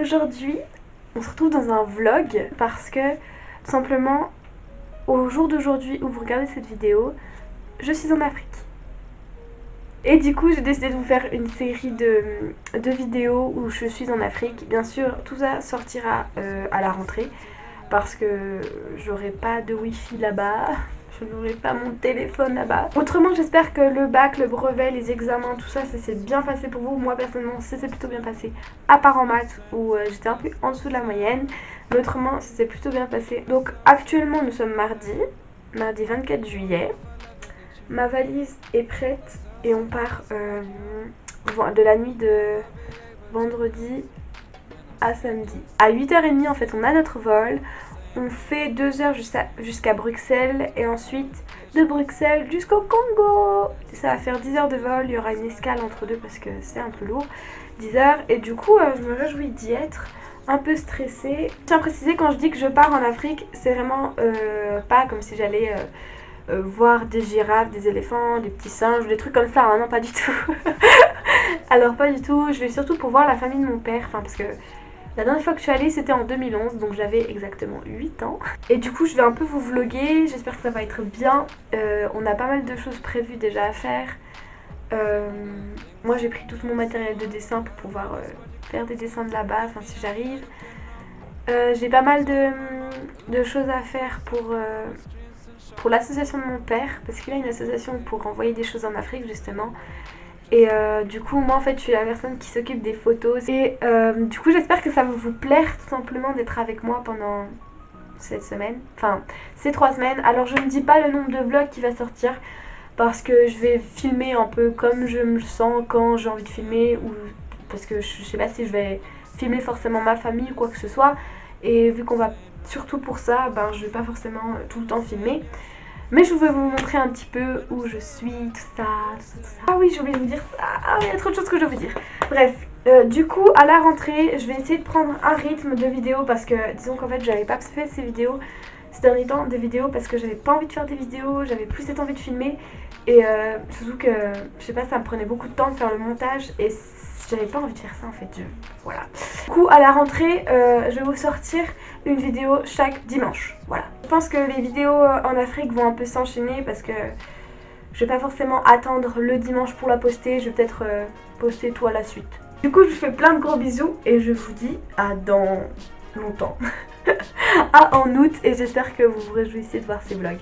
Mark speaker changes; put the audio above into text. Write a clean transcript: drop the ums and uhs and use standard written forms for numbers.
Speaker 1: Aujourd'hui, on se retrouve dans un vlog parce que tout simplement, au jour d'aujourd'hui où vous regardez cette vidéo, je suis en Afrique. Et du coup, j'ai décidé de vous faire une série de vidéos où je suis en Afrique. Bien sûr, tout ça sortira à la rentrée parce que j'aurai pas de wifi là-bas. Je n'aurai pas mon téléphone là-bas. Autrement, j'espère que le bac, le brevet, les examens, tout ça, ça s'est bien passé pour vous. Moi, personnellement, ça s'est plutôt bien passé. À part en maths, où j'étais un peu en dessous de la moyenne. Mais autrement, ça s'est plutôt bien passé. Donc, actuellement, nous sommes mardi 24 juillet. Ma valise est prête et on part de la nuit de vendredi à samedi. À 8h30, en fait, on a notre vol. On fait 2 heures jusqu'à Bruxelles et ensuite de Bruxelles jusqu'au Congo. Ça va faire 10 heures de vol, il y aura une escale entre deux parce que c'est un peu lourd. 10 heures et du coup je me réjouis d'y être, un peu stressée. Je tiens à préciser, quand je dis que je pars en Afrique, c'est vraiment pas comme si j'allais voir des girafes, des éléphants, des petits singes, des trucs comme ça, hein, non pas du tout. Alors pas du tout, je vais surtout pour voir la famille de mon père, enfin parce que la dernière fois que je suis allée c'était en 2011, donc j'avais exactement 8 ans. Et du coup je vais un peu vous vlogger, j'espère que ça va être bien. On a pas mal de choses prévues déjà à faire. Moi j'ai pris tout mon matériel de dessin pour pouvoir faire des dessins de là-bas, enfin si j'arrive. J'ai pas mal de choses à faire pour l'association de mon père, parce qu'il a une association pour envoyer des choses en Afrique justement. Et du coup moi en fait je suis la personne qui s'occupe des photos. Et du coup j'espère que ça va vous plaire tout simplement d'être avec moi pendant cette semaine. Enfin ces 3 semaines. Alors je ne dis pas le nombre de vlogs qui va sortir parce que je vais filmer un peu comme je me sens quand j'ai envie de filmer. Ou parce que je sais pas si je vais filmer forcément ma famille ou quoi que ce soit. Et vu qu'on va surtout pour ça, ben je vais pas forcément tout le temps filmer. Mais je vais vous montrer un petit peu où je suis, tout ça. Ah oui, j'ai oublié de vous dire ça. Ah, il y a trop de choses que je veux vous dire. Bref, du coup, à la rentrée, je vais essayer de prendre un rythme de vidéo parce que, disons qu'en fait, j'avais pas fait ces vidéos ces derniers temps, des vidéos parce que j'avais pas envie de faire des vidéos, j'avais plus cette envie de filmer. Et surtout que, je sais pas, ça me prenait beaucoup de temps de faire le montage et j'avais pas envie de faire ça en fait, voilà. Du coup à la rentrée je vais vous sortir une vidéo chaque dimanche, voilà. Je pense que les vidéos en Afrique vont un peu s'enchaîner parce que je vais pas forcément attendre le dimanche pour la poster, je vais peut-être poster tout à la suite. Du coup je vous fais plein de gros bisous et je vous dis à dans longtemps, à en août, et j'espère que vous vous réjouissez de voir ces vlogs.